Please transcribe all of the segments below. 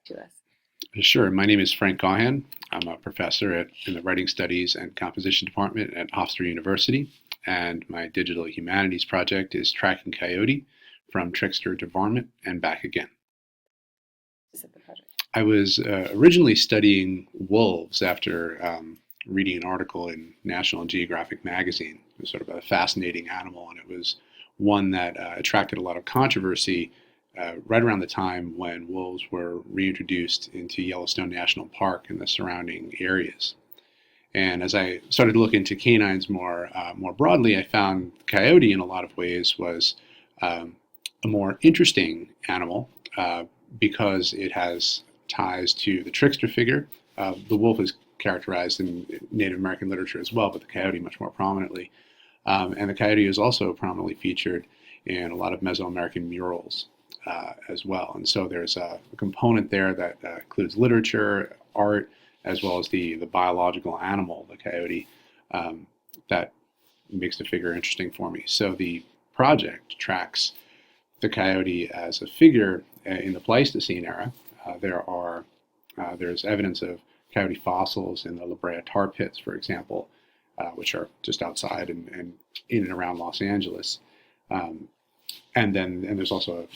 to us? Sure. My name is Frank Gahan. I'm a professor in the Writing Studies and Composition Department at Hofstra University, and my digital humanities project is Tracking Coyote from Trickster to Varmint and back again. Is it the project? I was originally studying wolves after reading an article in National Geographic magazine. It was sort of a fascinating animal, and it was one that attracted a lot of controversy right around the time when wolves were reintroduced into Yellowstone National Park and the surrounding areas. And as I started to look into canines more broadly, I found coyote in a lot of ways was um, a more interesting animal because it has ties to the trickster figure. The wolf is characterized in Native American literature as well, but the coyote much more prominently. And the coyote is also prominently featured in a lot of Mesoamerican murals as well. And so there's a component there that includes literature, art, as well as the biological animal, the coyote, that makes the figure interesting for me. So the project tracks the coyote as a figure in the Pleistocene era. There's evidence of coyote fossils in the La Brea tar pits, for example, which are just outside and in and around Los Angeles. Um, and there's also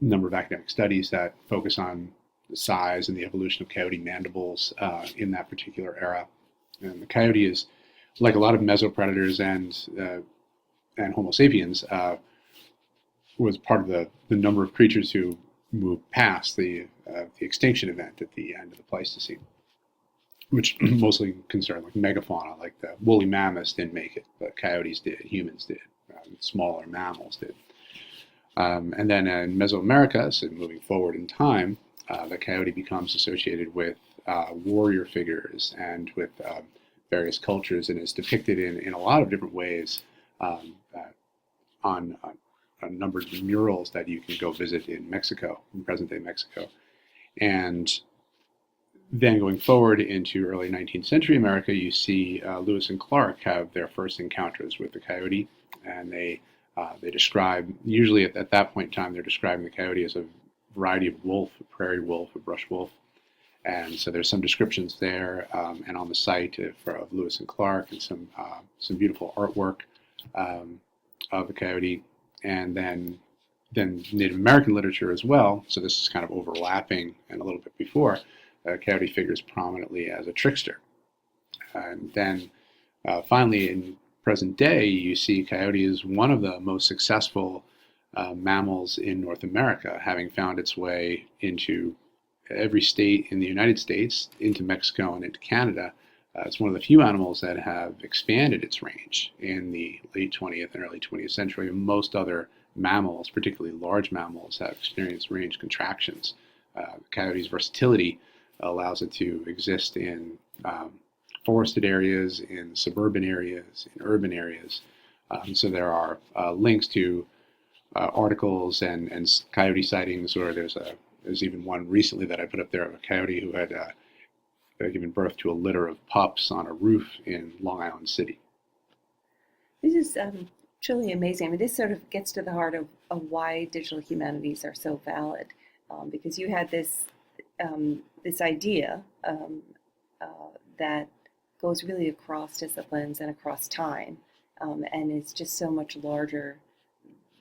a number of academic studies that focus on the size and the evolution of coyote mandibles in that particular era. And the coyote is, like a lot of mesopredators and Homo sapiens, was part of the number of creatures who moved past the extinction event at the end of the Pleistocene, which mostly concerned like megafauna, like the woolly mammoths didn't make it, but coyotes did, humans did, smaller mammals did. And then in Mesoamerica, so moving forward in time, the coyote becomes associated with warrior figures and with various cultures, and is depicted in a lot of different ways on a number of murals that you can go visit in Mexico, in present-day Mexico. And then going forward into early 19th century America, you see Lewis and Clark have their first encounters with the coyote, and they describe, usually at that point in time, they're describing the coyote as a variety of wolf, a prairie wolf, a brush wolf. And so there's some descriptions there, and on the site of Lewis and Clark, and some beautiful artwork of the coyote, and then Native American literature as well. So this is kind of overlapping and a little bit before. Coyote figures prominently as a trickster, and then finally in present day, you see coyote is one of the most successful mammals in North America, having found its way into every state in the United States, into Mexico, and into Canada. It's one of the few animals that have expanded its range in the late 20th and early 20th century. Most other mammals, particularly large mammals, have experienced range contractions. Coyote's versatility allows it to exist in forested areas, in suburban areas, in urban areas. So there are links to articles and coyote sightings, or there's even one recently that I put up there of a coyote who had given birth to a litter of pups on a roof in Long Island City. This is truly amazing. I mean, this sort of gets to the heart of why digital humanities are so valid, because you had this idea uh, that goes really across disciplines and across time, and it's just so much larger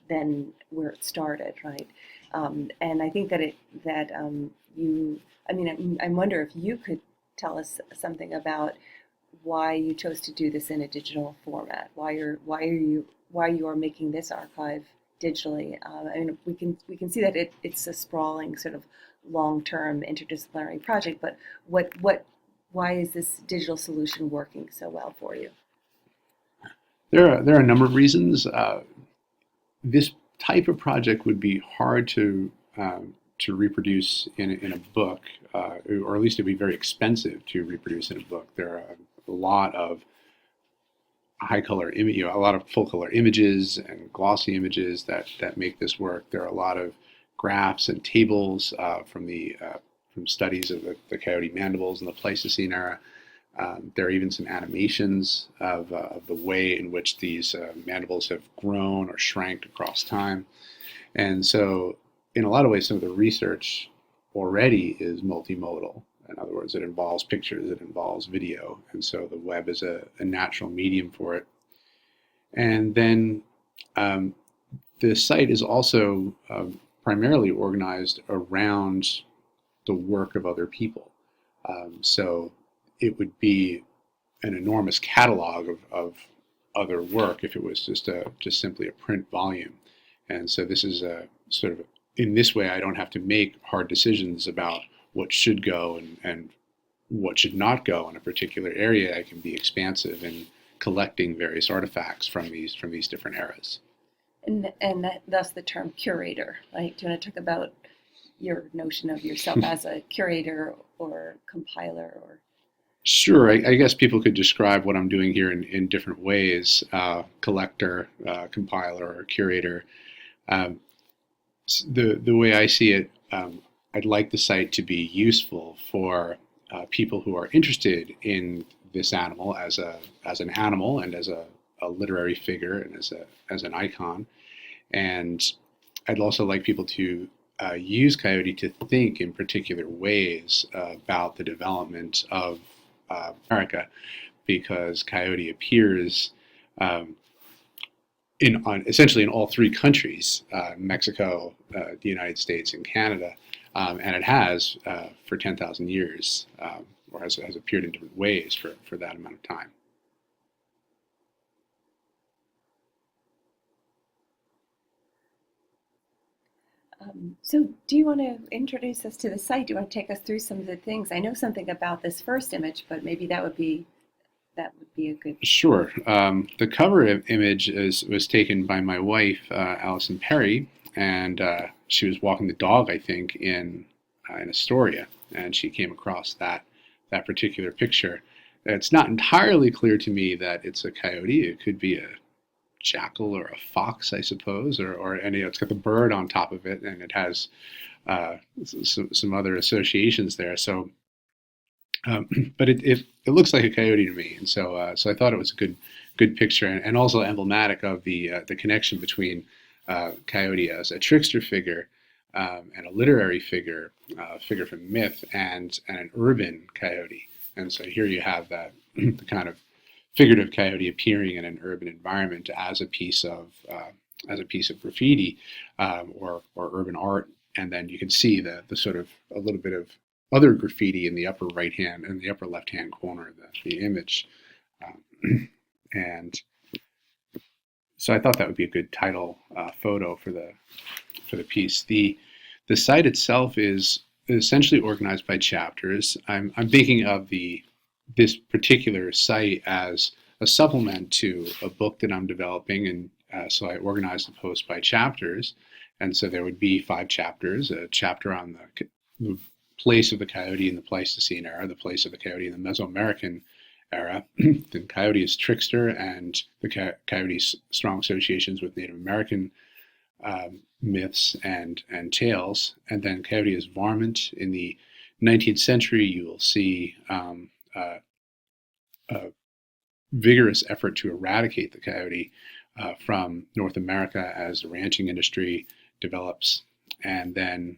than where it started, right? And I think that you, I mean, I wonder if you could tell us something about why you chose to do this in a digital format. Why you are making this archive digitally. I mean, we can see that it's a sprawling sort of long-term interdisciplinary project, but why is this digital solution working so well for you? There are a number of reasons. This type of project would be hard to reproduce in a book, or at least it'd be very expensive to reproduce in a book. There are a lot of a lot of full color images and glossy images that make this work. There are a lot of graphs and tables from studies of the coyote mandibles in the Pleistocene era. There are even some animations of the way in which these mandibles have grown or shrank across time. And so, in a lot of ways, some of the research already is multimodal. In other words, it involves pictures, it involves video, and so the web is a natural medium for it. And then um, the site is also primarily organized around the work of other people. So it would be an enormous catalog of other work if it was just simply a print volume. And so this is a sort of, in this way, I don't have to make hard decisions about what should go and what should not go in a particular area. I can be expansive in collecting various artifacts from these different eras. And thus the term curator, right? Do you want to talk about your notion of yourself as a curator or compiler or? Sure, I guess people could describe what I'm doing here in different ways: collector, compiler, or curator. Um, the way I see it, I'd like the site to be useful for people who are interested in this animal as an animal and as a literary figure and as an icon. And I'd also like people to use Coyote to think in particular ways about the development of America, because Coyote appears essentially in all three countries, Mexico, the United States, and Canada, and it has for 10,000 years, or has appeared in different ways for that amount of time. So do you want to introduce us to the site? Do you want to take us through some of the things? I know something about this first image, but maybe that would be a good. Sure. The cover image was taken by my wife, Allison Perry, and she was walking the dog, I think, in Astoria, and she came across that particular picture. It's not entirely clear to me that it's a coyote. It could be a jackal or a fox, I suppose, or any. It's got the bird on top of it, and it has some other associations there. So, but it looks like a coyote to me, and so I thought it was a good picture, and also emblematic of the connection between Coyote as a trickster figure and a literary figure, figure from myth, and an urban coyote. And so here you have that the kind of figurative coyote appearing in an urban environment as a piece of graffiti or urban art, and then you can see the sort of a little bit of other graffiti in the upper right hand and the upper left hand corner of the image, and so I thought that would be a good title photo for the piece. The site itself is essentially organized by chapters. I'm thinking of this particular site as a supplement to a book that I'm developing, and so I organized the post by chapters, and so there would be 5 chapters: a chapter on the place of the coyote in the Pleistocene era, the place of the coyote in the Mesoamerican era, the coyote is trickster, and the coyote's strong associations with Native American myths and tales, and then coyote is varmint. In the 19th century, you will see a vigorous effort to eradicate the coyote from North America as the ranching industry develops, and then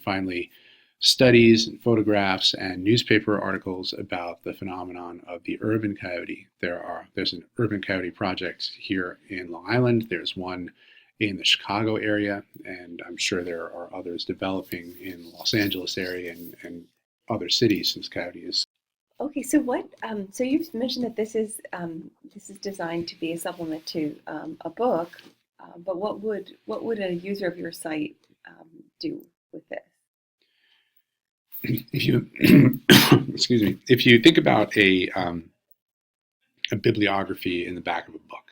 finally studies and photographs and newspaper articles about the phenomenon of the urban coyote. There's an urban coyote project here in Long Island. There's one in the Chicago area, and I'm sure there are others developing in the Los Angeles area and other cities, since coyote is. Okay, so what? So you've mentioned that this is designed to be a supplement to a book, but what would a user of your site do with this? If you excuse me, if you think about a bibliography in the back of a book,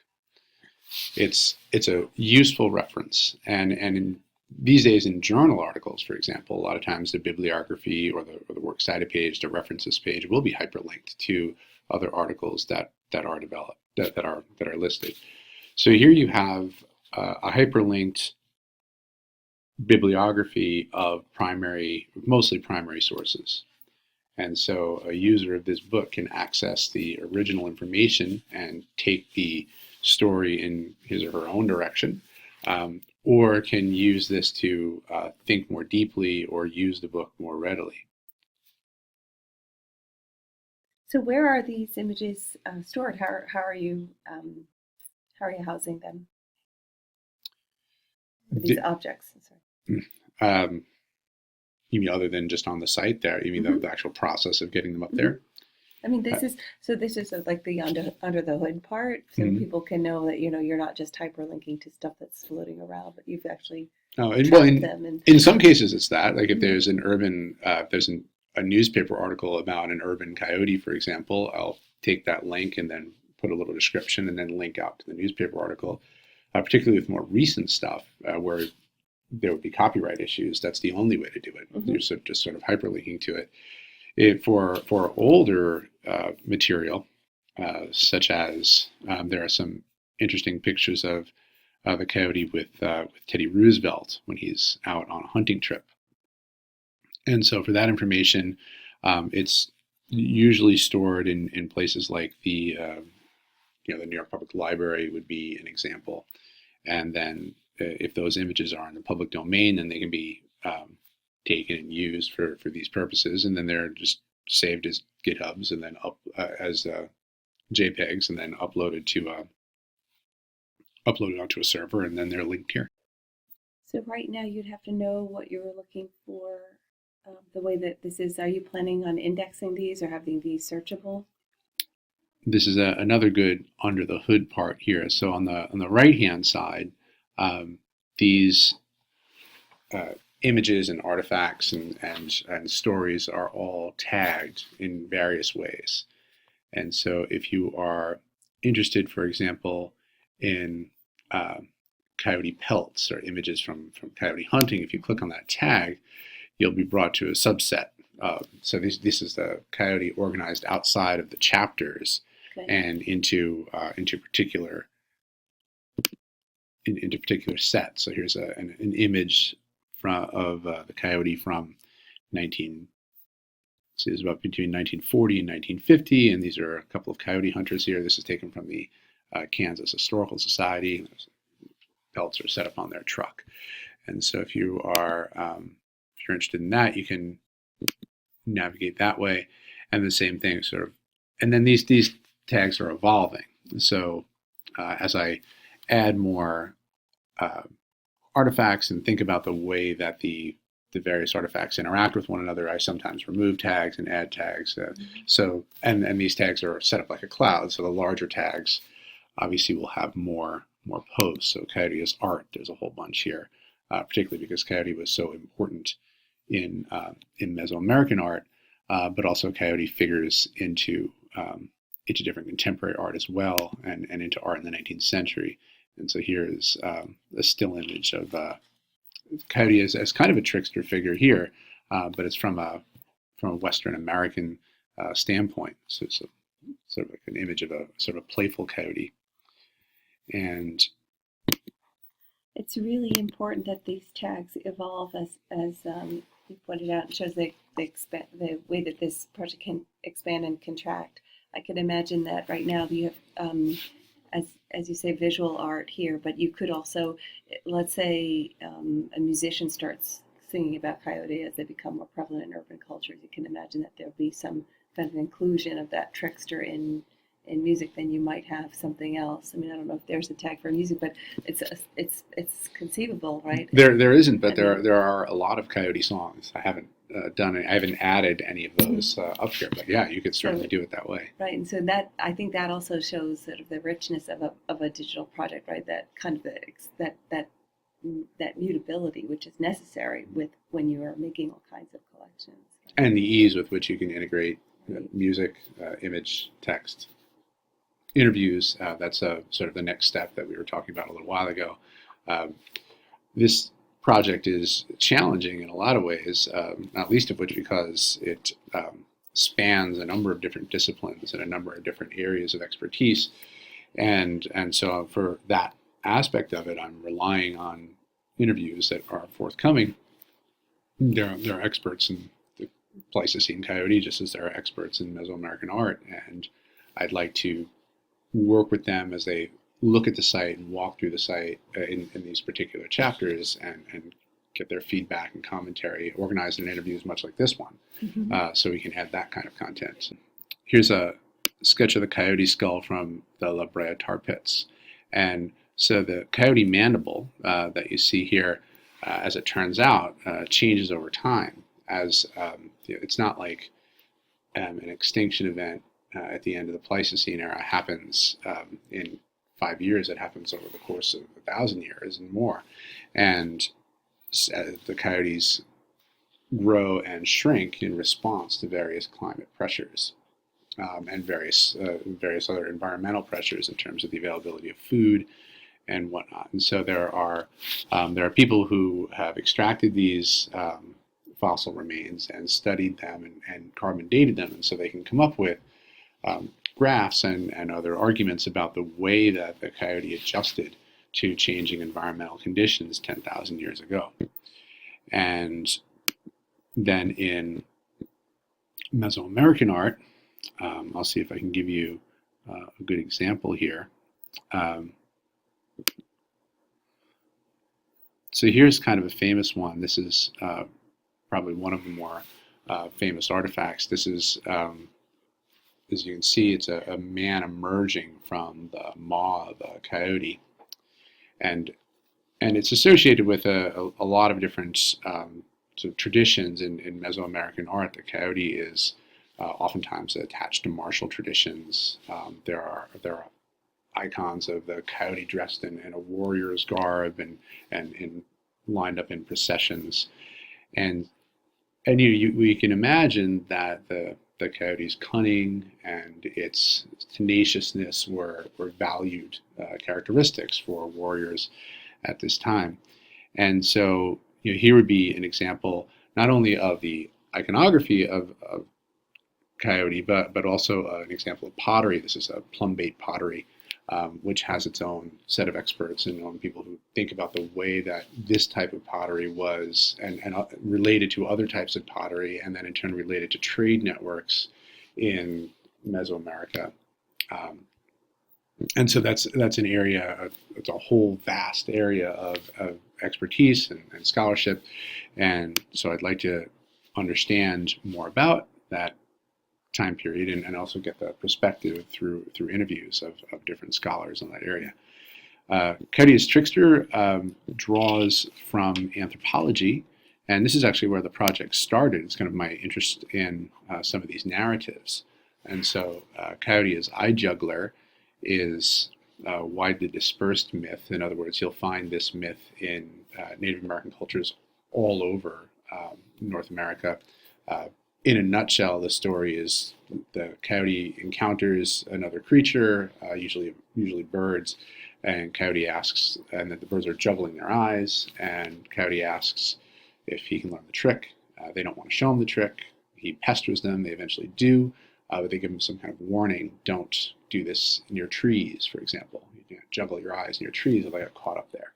it's a useful reference, and in these days in journal articles, for example, a lot of times the bibliography or the works cited page, the references page, will be hyperlinked to other articles that are developed that are listed. So here you have a hyperlinked bibliography of mostly primary sources. And so a user of this book can access the original information and take the story in his or her own direction, or can use this to think more deeply or use the book more readily. So where are these images stored? How are you housing them? These objects. Sorry. You mean other than just on the site there? You mean the actual process of getting them up there? I mean, this is like the under the hood part, so people can know that you're not just hyperlinking to stuff that's floating around, but you've actually tracked them. And in some cases, it's that. Like if there's an urban, a newspaper article about an urban coyote, for example, I'll take that link and then put a little description and then link out to the newspaper article. Particularly with more recent stuff where there would be copyright issues, that's the only way to do it. You're just sort of hyperlinking to it. For older material, such as there are some interesting pictures of a coyote with Teddy Roosevelt when he's out on a hunting trip. And so for that information, it's usually stored in places like the New York Public Library would be an example. And then if those images are in the public domain, then they can be taken and used for these purposes. And then they're just saved as GitHubs and then as JPEGs and then uploaded onto a server, and then they're linked here. So right now you'd have to know what you're looking for. The way that this is, are you planning on indexing these or having these searchable? This is another good under the hood part here. So on the right hand side, these images and artifacts and stories are all tagged in various ways. And so if you are interested, for example, in coyote pelts or images from coyote hunting, if you click on that tag, you'll be brought to a subset. So this is the coyote organized outside of the chapters. Okay. And into particular sets. So here's an image of the coyote from between 1940 and 1950, and these are a couple of coyote hunters here. This is taken from the Kansas Historical Society. Pelts are set up on their truck, and so if you're interested in that, you can navigate that way. And the same thing, and then these tags are evolving. So as I add more artifacts and think about the way that the various artifacts interact with one another, I sometimes remove tags and add tags. So these tags are set up like a cloud. So the larger tags obviously will have more posts. So coyote is art. There's a whole bunch here, particularly because coyote was so important in Mesoamerican art, but also coyote figures into different contemporary art as well, and into art in the 19th century. And so here is a still image of coyote as kind of a trickster figure here, but it's from a Western American standpoint. So it's sort of like an image of a sort of playful coyote. And it's really important that these tags evolve as you pointed out. It shows the way that this project can expand and contract. I could imagine that right now you have, as you say, visual art here, but you could also, let's say, a musician starts singing about coyote as they become more prevalent in urban cultures. You can imagine that there'll be some kind of inclusion of that trickster in music. Then you might have something else. I mean, I don't know if there's a tag for music, but it's conceivable, right? There isn't, but there are a lot of coyote songs. I haven't I haven't added any of those up here, but yeah, you could certainly do it that way. Right, and so that, I think that also shows sort of the richness of a digital project, right? That kind of that mutability, which is necessary when you are making all kinds of collections. Right? And the ease with which you can integrate music, image, text, interviews. That's sort of the next step that we were talking about a little while ago. This project is challenging in a lot of ways, not least of which because it spans a number of different disciplines and a number of different areas of expertise. And so for that aspect of it, I'm relying on interviews that are forthcoming. There are experts in the Pleistocene coyote, just as there are experts in Mesoamerican art. And I'd like to work with them as they look at the site and walk through the site in these particular chapters and get their feedback and commentary, organized in interviews much like this one, so we can add that kind of content. Here's a sketch of the coyote skull from the La Brea tar pits. And so the coyote mandible that you see here, as it turns out, changes over time. As it's not like an extinction event at the end of the Pleistocene era happens in 5 years. It happens over the course of 1,000 years and more. And the coyotes grow and shrink in response to various climate pressures and various other environmental pressures in terms of the availability of food and whatnot. And so there are people who have extracted these fossil remains and studied them and carbon dated them, and so they can come up with graphs and other arguments about the way that the coyote adjusted to changing environmental conditions 10,000 years ago. And then in Mesoamerican art, I'll see if I can give you a good example here. So here's kind of a famous one. This is probably one of the more famous artifacts. This is, as you can see, it's a man emerging from the maw of a coyote. And it's associated with a lot of different sort of traditions in Mesoamerican art. The coyote is oftentimes attached to martial traditions. There are icons of the coyote dressed in a warrior's garb and lined up in processions. And we can imagine that the coyote's cunning and its tenaciousness were valued characteristics for warriors at this time. And so here would be an example not only of the iconography of coyote, but also an example of pottery. This is a plumbate pottery, which has its own set of experts and own people who think about the way that this type of pottery was and related to other types of pottery, and then in turn related to trade networks in Mesoamerica. And so that's an area, it's a whole vast area of expertise and scholarship. And so I'd like to understand more about that time period and also get the perspective through interviews of different scholars in that area. Coyote as Trickster draws from anthropology, and this is actually where the project started. It's kind of my interest in some of these narratives. And so Coyote as eye juggler is a widely dispersed myth. In other words, you'll find this myth in Native American cultures all over North America. In a nutshell, the story is the coyote encounters another creature, usually birds, and coyote asks, and that the birds are juggling their eyes, and coyote asks if he can learn the trick. They don't want to show him the trick. He pesters them. They eventually do, but they give him some kind of warning. Don't do this in your trees, for example. You can't juggle your eyes in your trees, or they get caught up there.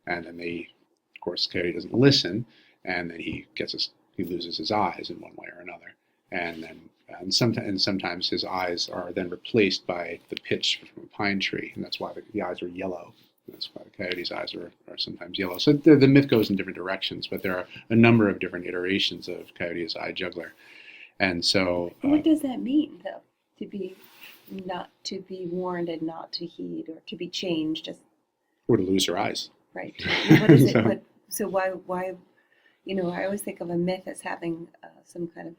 And then of course, coyote doesn't listen, and then he loses his eyes in one way or another. And sometimes his eyes are then replaced by the pitch from a pine tree, and that's why the eyes are yellow. That's why the coyote's eyes are sometimes yellow. So the myth goes in different directions, but there are a number of different iterations of Coyote as eye juggler. And so what does that mean, though? Not to be warned and not to heed, or to be changed, or to lose her eyes. Right. What is it? So why? I always think of a myth as having some kind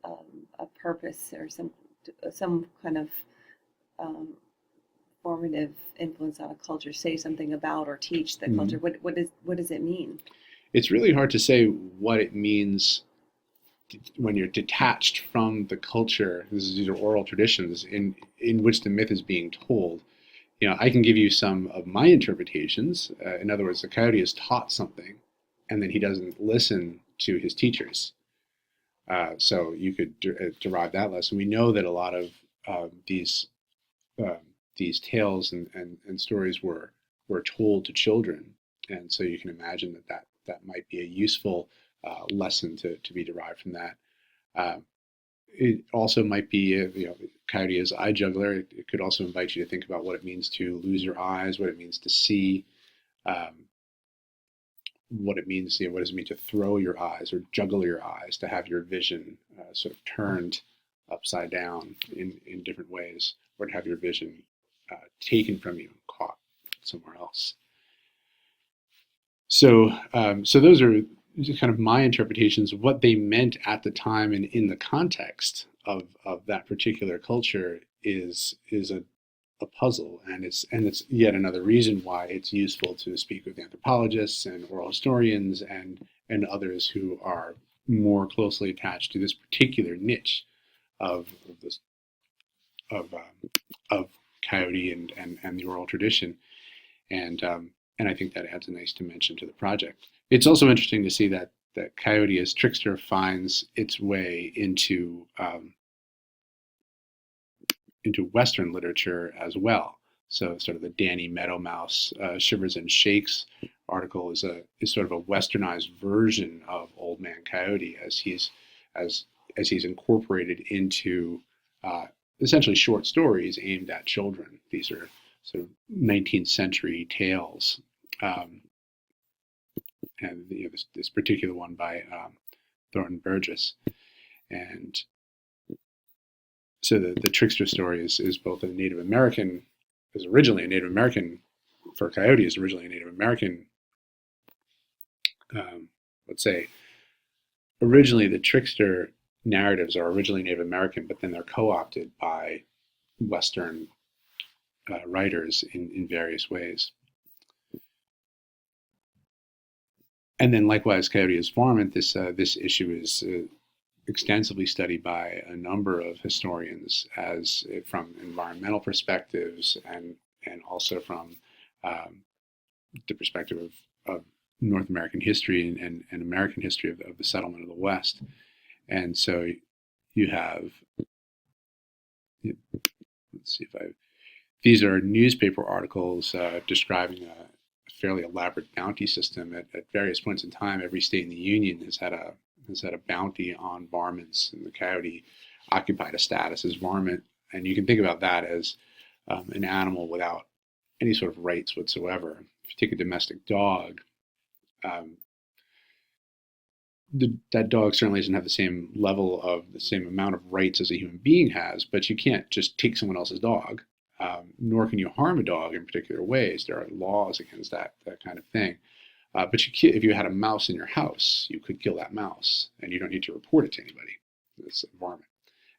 of a purpose, or some kind of formative influence on a culture. Say something about or teach the culture. What does it mean? It's really hard to say what it means when you're detached from the culture. These are oral traditions in which the myth is being told. I can give you some of my interpretations. In other words, the coyote is taught something, and then he doesn't listen to his teachers. So you could derive that lesson. We know that a lot of these tales and stories were told to children, and so you can imagine that might be a useful lesson to be derived from that. it also might be, coyote is eye juggler. It could also invite you to think about what it means to lose your eyes, what it means to see, what it means, what does it mean to throw your eyes or juggle your eyes, to have your vision sort of turned upside down in different ways, or to have your vision taken from you and caught somewhere else. So, so those are kind of my interpretations of what they meant at the time and in the context of that particular culture is a puzzle, and it's yet another reason why it's useful to speak with anthropologists and oral historians and others who are more closely attached to this particular niche of this of coyote and the oral tradition, and I think that adds a nice dimension to the project. It's also interesting to see that coyote as trickster finds its way into Western literature as well. So sort of the Danny Meadow Mouse Shivers and Shakes article is sort of a westernized version of Old Man Coyote as he's incorporated into essentially short stories aimed at children. These are sort of 19th century tales, and this particular one by Thornton Burgess, and so the trickster story is both a Native American, is originally a Native American, for coyote is originally a Native American, let's say, originally the trickster narratives are originally Native American, but then they're co-opted by Western writers in various ways. And then likewise, coyote as varmint, this issue is extensively studied by a number of historians as from environmental perspectives and also from the perspective of North American history and American history of the settlement of the West. And so you have, let's see if these are newspaper articles describing a fairly elaborate bounty system at various points in time. Every state in the Union has had a bounty on varmints, and the coyote occupied a status as varmint. And you can think about that as an animal without any sort of rights whatsoever. If you take a domestic dog, that dog certainly doesn't have the same amount of rights as a human being has, but you can't just take someone else's dog, nor can you harm a dog in particular ways. There are laws against that kind of thing. But if you had a mouse in your house, you could kill that mouse, and you don't need to report it to anybody. It's a varmint.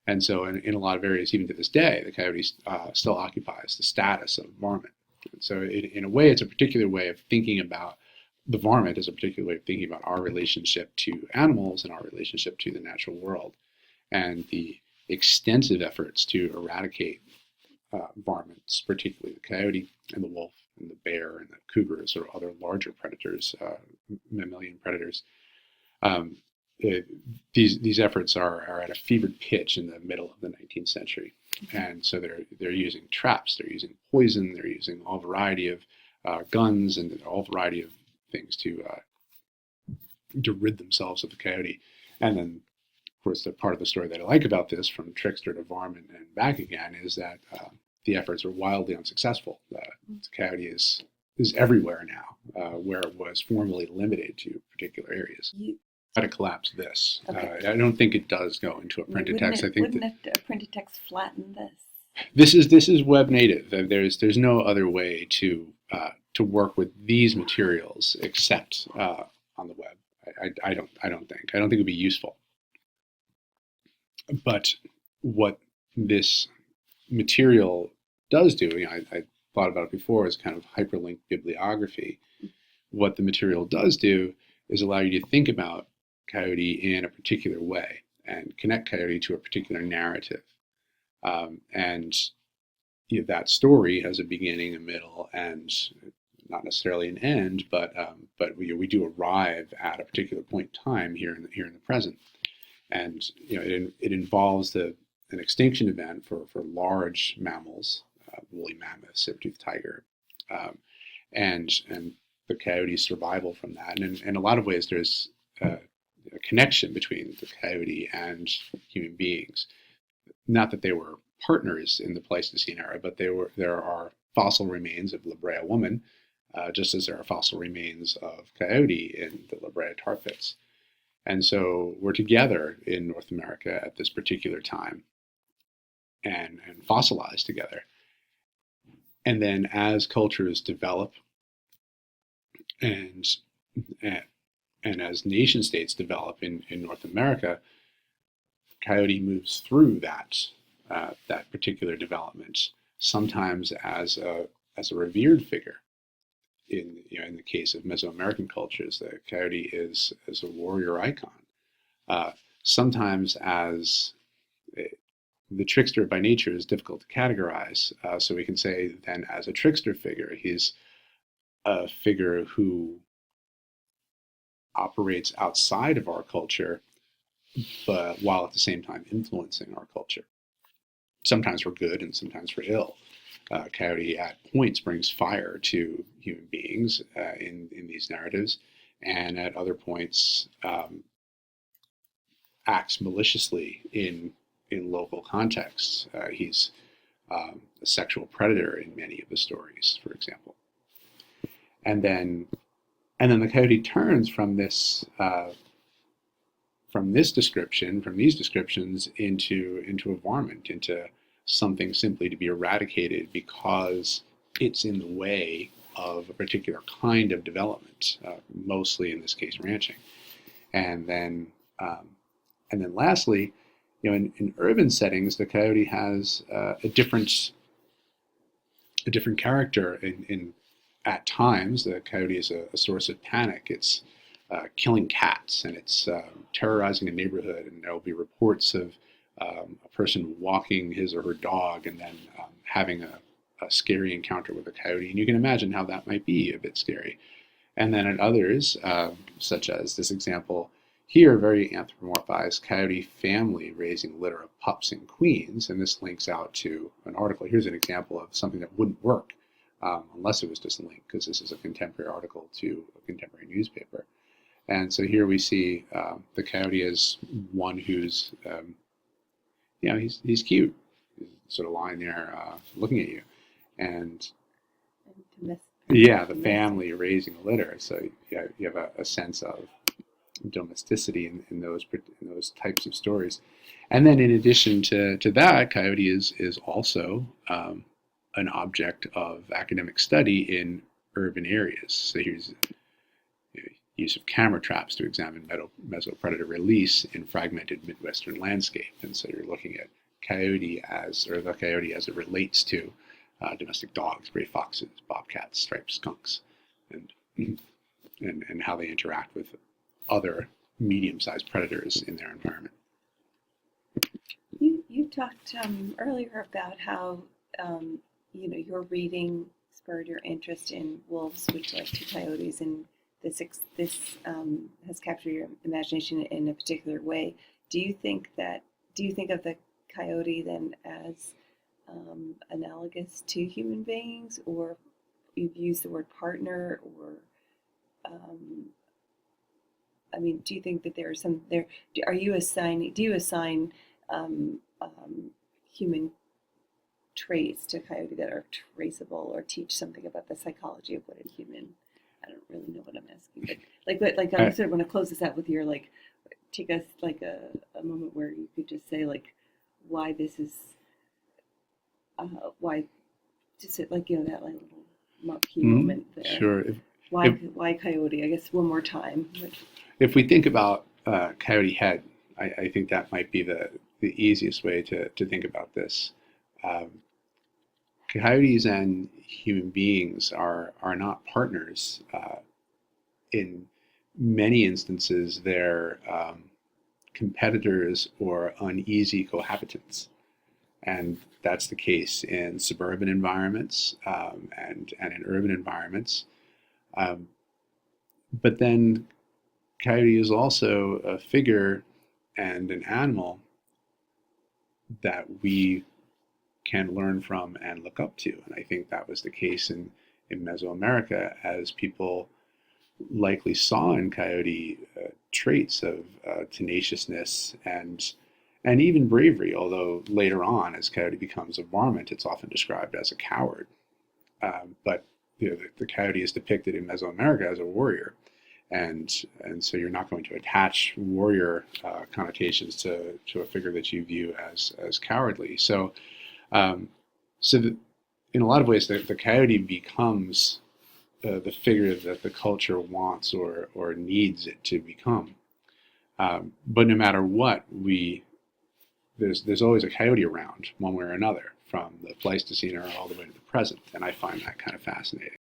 And so in a lot of areas, even to this day, the coyote still occupies the status of varmint. And so in a way, it's a particular way of thinking about the varmint, is a particular way of thinking about our relationship to animals and our relationship to the natural world. And the extensive efforts to eradicate varmints, particularly the coyote and the wolf and the bear and the cougars or other larger predators, mammalian predators. These efforts are at a fevered pitch in the middle of the 19th century, and so they're using traps, they're using poison, they're using all variety of guns and all variety of things to rid themselves of the coyote. And then, of course, the part of the story that I like about this, from trickster to varmint and back again, is that the efforts are wildly unsuccessful. The coyote is everywhere now, where it was formerly limited to particular areas. Try to collapse this. Okay. I don't think it does go into a printed text. Wouldn't a printed text flatten this? This is web native. There's no other way to work with these materials except on the web. I don't think it would be useful. But what this material does do, I thought about it before as kind of hyperlinked bibliography. What the material does do is allow you to think about coyote in a particular way and connect coyote to a particular narrative. And that story has a beginning, a middle, and not necessarily an end, but we do arrive at a particular point in time here in the present. And it involves an extinction event for large mammals, woolly mammoth, saber-toothed tiger, and the coyote's survival from that. And in a lot of ways, there's a connection between the coyote and human beings. Not that they were partners in the Pleistocene era, but there are fossil remains of La Brea woman, just as there are fossil remains of coyote in the La Brea tar pits. And so we're together in North America at this particular time and fossilized together. And then as cultures develop and and as nation states develop in North America, coyote moves through that particular development, sometimes as a revered figure. In the case of Mesoamerican cultures, the coyote is a warrior icon. Sometimes as the trickster by nature is difficult to categorize, so we can say then as a trickster figure, he's a figure who operates outside of our culture, but while at the same time influencing our culture, sometimes for good and sometimes for ill. Coyote at points brings fire to human beings in these narratives, and at other points acts maliciously in local contexts. He's a sexual predator in many of the stories, for example. And then the coyote turns from this description, from these descriptions, into a varmint, into something simply to be eradicated because it's in the way of a particular kind of development, mostly in this case ranching. And then lastly, in urban settings, the coyote has a different character. At times, the coyote is a source of panic. It's killing cats, and it's terrorizing a neighborhood, and there will be reports of a person walking his or her dog and then having a scary encounter with a coyote. And you can imagine how that might be a bit scary. And then at others, such as this example here, very anthropomorphized coyote family raising a litter of pups and queens. And this links out to an article. Here's an example of something that wouldn't work unless it was just linked, because this is a contemporary article to a contemporary newspaper. And so here we see the coyote as one who's, he's cute. He's sort of lying there looking at you. And the family raising a litter. So you have a sense of domesticity in those types of stories. And then in addition to that, coyote is also an object of academic study in urban areas. So here's use of camera traps to examine mesopredator release in fragmented Midwestern landscape. And so you're looking at the coyote as it relates to domestic dogs, gray foxes, bobcats, striped skunks, and how they interact with other medium-sized predators in their environment. You talked earlier about how your reading spurred your interest in wolves, which led to coyotes, and this has captured your imagination in a particular way. Do you think of the coyote then as analogous to human beings, or you've used the word partner, or do you think that there are some there? Do you assign human traits to coyote that are traceable, or teach something about the psychology of what a human? I don't really know what I'm asking, but I sort of want to close this out with your take us a moment where you could just say why this is why just that little marquee moment there. Sure. Why coyote? I guess one more time. If we think about Coyote Head, I think that might be the easiest way to think about this. Coyotes and human beings are not partners. In many instances, they're competitors or uneasy cohabitants. And that's the case in suburban environments and in urban environments. But then coyote is also a figure and an animal that we can learn from and look up to. And I think that was the case in Mesoamerica, as people likely saw in coyote traits of tenaciousness and even bravery. Although later on, as Coyote becomes a varmint, it's often described as a coward. But the coyote is depicted in Mesoamerica as a warrior, and so you're not going to attach warrior connotations to a figure that you view as cowardly. So in a lot of ways, the coyote becomes the figure that the culture wants or needs it to become. But no matter what, there's always a coyote around one way or another, from the Pleistocene era all the way to the present, and I find that kind of fascinating.